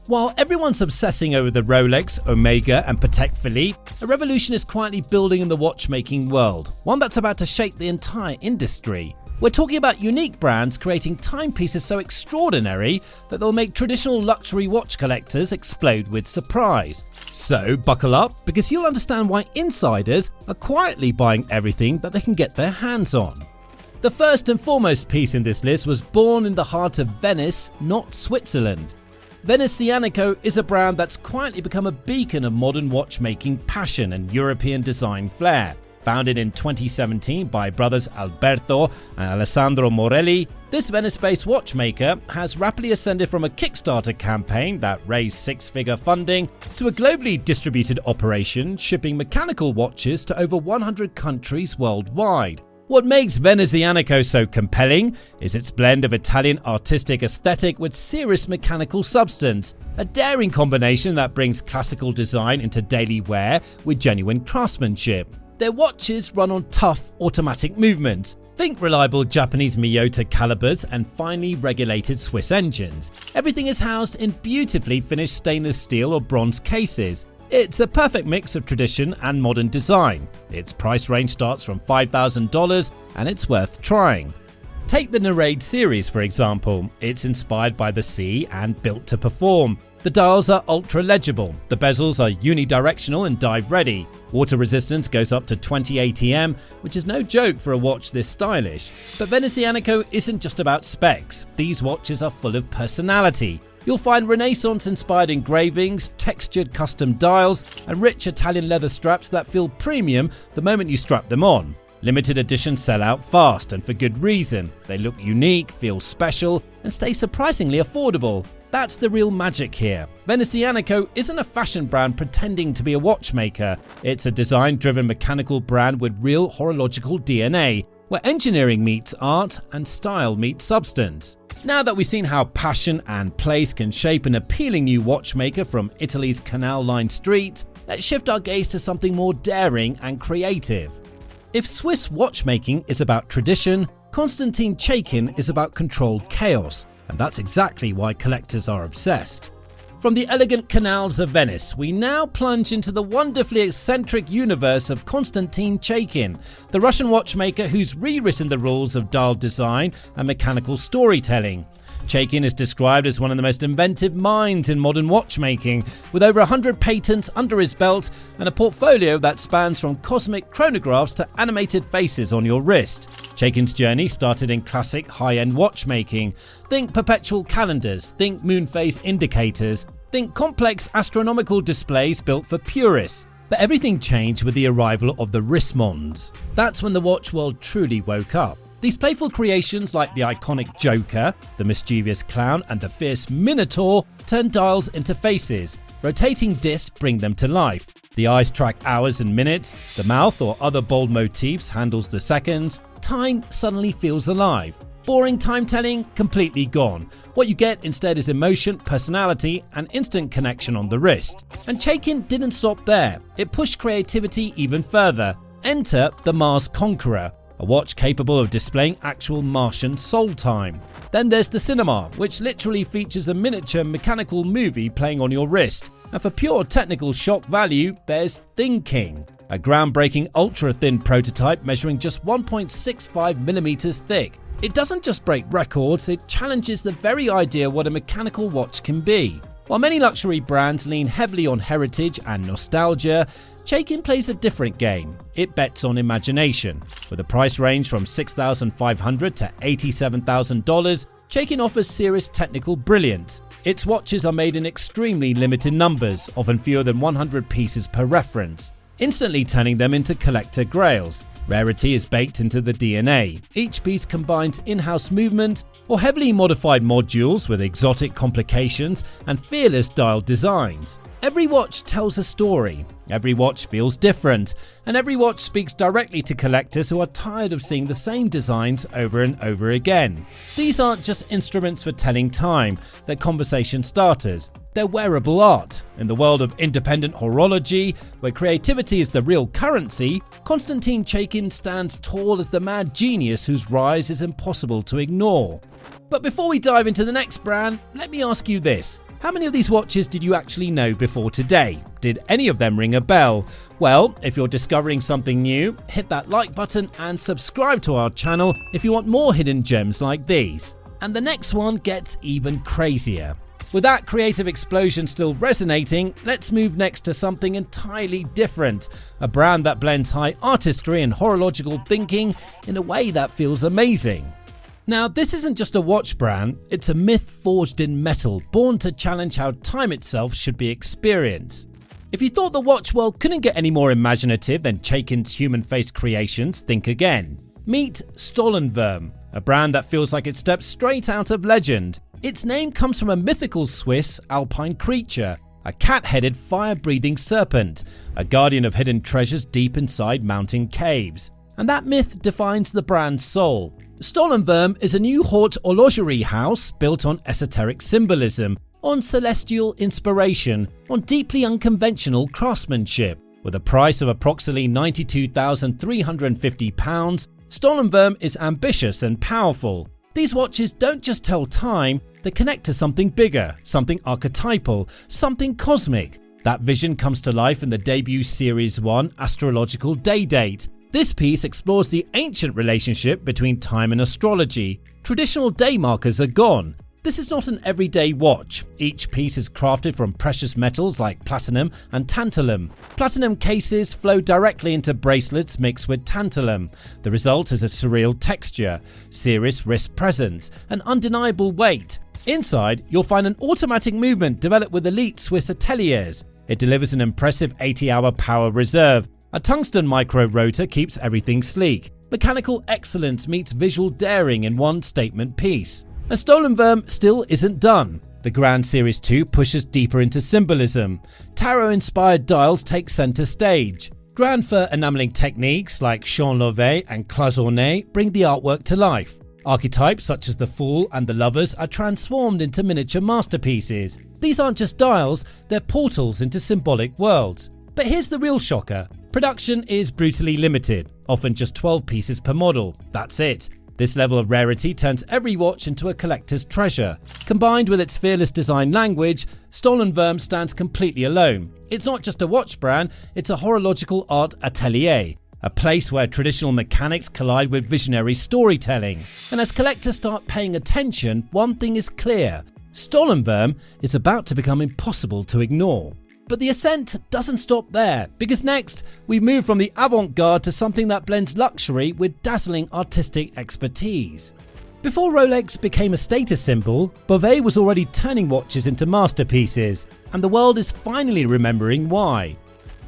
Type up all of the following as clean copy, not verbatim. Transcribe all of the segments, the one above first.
While everyone's obsessing over the Rolex, Omega and Patek Philippe, a revolution is quietly building in the watchmaking world, one that's about to shake the entire industry. We're talking about unique brands creating timepieces so extraordinary that they'll make traditional luxury watch collectors explode with surprise. So buckle up, because you'll understand why insiders are quietly buying everything that they can get their hands on. The first and foremost piece in this list was born in the heart of Venice, not Switzerland. Venezianico is a brand that's quietly become a beacon of modern watchmaking passion and European design flair. Founded in 2017 by brothers Alberto and Alessandro Morelli, this Venice-based watchmaker has rapidly ascended from a Kickstarter campaign that raised six-figure funding to a globally distributed operation shipping mechanical watches to over 100 countries worldwide. What makes Venezianico so compelling is its blend of Italian artistic aesthetic with serious mechanical substance, a daring combination that brings classical design into daily wear with genuine craftsmanship. Their watches run on tough automatic movements. Think reliable Japanese Miyota calibers and finely regulated Swiss engines. Everything is housed in beautifully finished stainless steel or bronze cases. It's a perfect mix of tradition and modern design. Its price range starts from $5,000 and it's worth trying. Take the Nerade series for example. It's inspired by the sea and built to perform. The dials are ultra legible, the bezels are unidirectional and dive ready. Water resistance goes up to 20 ATM, which is no joke for a watch this stylish. But Venezianico isn't just about specs. These watches are full of personality. You'll find Renaissance-inspired engravings, textured custom dials, and rich Italian leather straps that feel premium the moment you strap them on. Limited editions sell out fast, and for good reason. They look unique, feel special, and stay surprisingly affordable. That's the real magic here. Venezianico isn't a fashion brand pretending to be a watchmaker. It's a design-driven mechanical brand with real horological DNA, where engineering meets art and style meets substance. Now that we've seen how passion and place can shape an appealing new watchmaker from Italy's canal-lined streets, let's shift our gaze to something more daring and creative. If Swiss watchmaking is about tradition, Konstantin Chaykin is about controlled chaos, and that's exactly why collectors are obsessed. From the elegant canals of Venice, we now plunge into the wonderfully eccentric universe of Konstantin Chaykin, the Russian watchmaker who's rewritten the rules of dial design and mechanical storytelling. Chaykin is described as one of the most inventive minds in modern watchmaking, with over 100 patents under his belt and a portfolio that spans from cosmic chronographs to animated faces on your wrist. Chaykin's journey started in classic high-end watchmaking. Think perpetual calendars, think moon phase indicators, think complex astronomical displays built for purists. But everything changed with the arrival of the wristmonds. That's when the watch world truly woke up. These playful creations like the iconic Joker, the mischievous clown and the fierce Minotaur turn dials into faces. Rotating discs bring them to life. The eyes track hours and minutes, the mouth or other bold motifs handles the seconds. Time suddenly feels alive. Boring time telling completely gone. What you get instead is emotion, personality and instant connection on the wrist. And Chaykin didn't stop there. It pushed creativity even further. Enter the Mars Conqueror, a watch capable of displaying actual Martian soul time. Then there's the Cinema, which literally features a miniature mechanical movie playing on your wrist. And for pure technical shock value, there's Thinking, a groundbreaking ultra-thin prototype measuring just 1.65mm thick. It doesn't just break records, it challenges the very idea what a mechanical watch can be. While many luxury brands lean heavily on heritage and nostalgia, Chaykin plays a different game. It bets on imagination. With a price range from $6,500 to $87,000, Chaykin offers serious technical brilliance. Its watches are made in extremely limited numbers, often fewer than 100 pieces per reference, instantly turning them into collector grails. Rarity is baked into the DNA. Each piece combines in-house movement or heavily modified modules with exotic complications and fearless dial designs. Every watch tells a story, every watch feels different, and every watch speaks directly to collectors who are tired of seeing the same designs over and over again. These aren't just instruments for telling time, they're conversation starters. They're wearable art. In the world of independent horology, where creativity is the real currency, Konstantin Chaykin stands tall as the mad genius whose rise is impossible to ignore. But before we dive into the next brand, let me ask you this. How many of these watches did you actually know before today? Did any of them ring a bell? Well, if you're discovering something new, hit that like button and subscribe to our channel if you want more hidden gems like these. And the next one gets even crazier. With that creative explosion still resonating, let's move next to something entirely different. A brand that blends high artistry and horological thinking in a way that feels amazing. Now, this isn't just a watch brand, it's a myth forged in metal, born to challenge how time itself should be experienced. If you thought the watch world couldn't get any more imaginative than Chaykin's human-faced creations, think again. Meet Stollenwurm, a brand that feels like it steps straight out of legend. Its name comes from a mythical Swiss Alpine creature, a cat-headed fire-breathing serpent, a guardian of hidden treasures deep inside mountain caves. And that myth defines the brand's soul. Stollenwurm is a new Haute Horlogerie house built on esoteric symbolism, on celestial inspiration, on deeply unconventional craftsmanship. With a price of approximately £92,350, Stollenwurm is ambitious and powerful. These watches don't just tell time, they connect to something bigger, something archetypal, something cosmic. That vision comes to life in the debut Series 1 astrological day date. This piece explores the ancient relationship between time and astrology. Traditional day markers are gone. This is not an everyday watch. Each piece is crafted from precious metals like platinum and tantalum. Platinum cases flow directly into bracelets mixed with tantalum. The result is a surreal texture, serious wrist presence, and undeniable weight. Inside, you'll find an automatic movement developed with elite Swiss ateliers. It delivers an impressive 80-hour power reserve. A tungsten micro rotor keeps everything sleek. Mechanical excellence meets visual daring in one statement piece. And Stollenwurm still isn't done. The Grand Series 2 pushes deeper into symbolism. Tarot-inspired dials take center stage. Grand Fur enameling techniques like chanlevé and cloisonné bring the artwork to life. Archetypes such as the Fool and the Lovers are transformed into miniature masterpieces. These aren't just dials, they're portals into symbolic worlds. But here's the real shocker. Production is brutally limited, often just 12 pieces per model. That's it. This level of rarity turns every watch into a collector's treasure. Combined with its fearless design language, Stollenwurm stands completely alone. It's not just a watch brand, it's a horological art atelier. A place where traditional mechanics collide with visionary storytelling. And as collectors start paying attention, one thing is clear. Stollenwurm is about to become impossible to ignore. But the ascent doesn't stop there, because next we move from the avant-garde to something that blends luxury with dazzling artistic expertise. Before Rolex became a status symbol, Bovet was already turning watches into masterpieces, and the world is finally remembering why.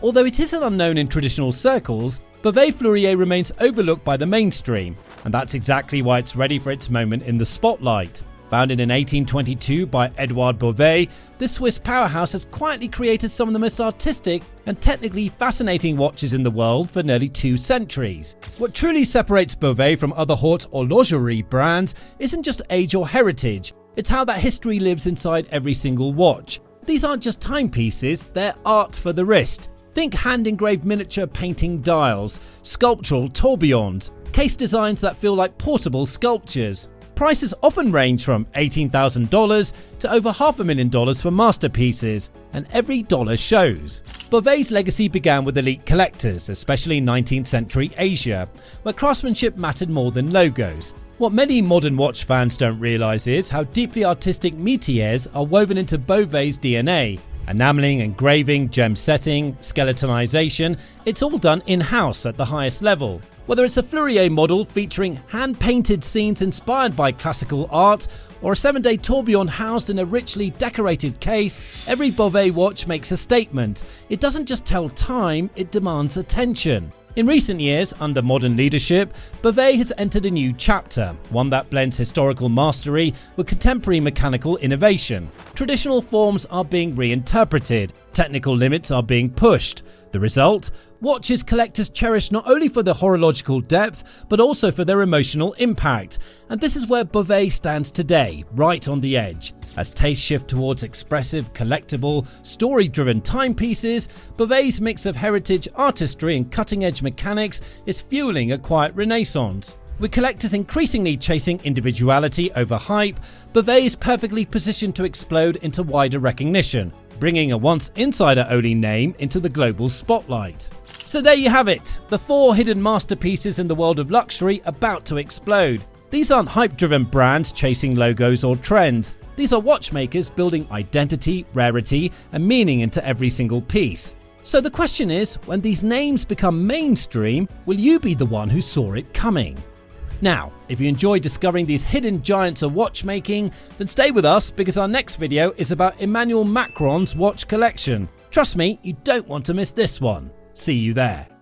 Although it isn't unknown in traditional circles, Bovet Fleurier remains overlooked by the mainstream, and that's exactly why it's ready for its moment in the spotlight. Founded in 1822 by Edouard Bovet, this Swiss powerhouse has quietly created some of the most artistic and technically fascinating watches in the world for nearly 2 centuries. What truly separates Bovet from other Haute Horlogerie brands isn't just age or heritage, it's how that history lives inside every single watch. These aren't just timepieces, they're art for the wrist. Think hand-engraved miniature painting dials, sculptural tourbillons, case designs that feel like portable sculptures. Prices often range from $18,000 to over $500,000 for masterpieces, and every dollar shows. Bovet's legacy began with elite collectors, especially in 19th century Asia, where craftsmanship mattered more than logos. What many modern watch fans don't realize is how deeply artistic métiers are woven into Bovet's DNA. Enameling, engraving, gem setting, skeletonization, it's all done in-house at the highest level. Whether it's a Fleurier model featuring hand-painted scenes inspired by classical art, or a 7-day tourbillon housed in a richly decorated case, every Bovet watch makes a statement. It doesn't just tell time, it demands attention. In recent years, under modern leadership, Bovet has entered a new chapter, one that blends historical mastery with contemporary mechanical innovation. Traditional forms are being reinterpreted, technical limits are being pushed. The result? Watches collectors cherish not only for their horological depth, but also for their emotional impact. And this is where Bovet stands today, right on the edge. As tastes shift towards expressive, collectible, story-driven timepieces, Bovet's mix of heritage, artistry and cutting-edge mechanics is fueling a quiet renaissance. With collectors increasingly chasing individuality over hype, Bovet is perfectly positioned to explode into wider recognition, bringing a once insider-only name into the global spotlight. So there you have it, the 4 hidden masterpieces in the world of luxury about to explode. These aren't hype-driven brands chasing logos or trends. These are watchmakers building identity, rarity, and meaning into every single piece. So the question is, when these names become mainstream, will you be the one who saw it coming? Now, if you enjoy discovering these hidden giants of watchmaking, then stay with us because our next video is about Emmanuel Macron's watch collection. Trust me, you don't want to miss this one. See you there.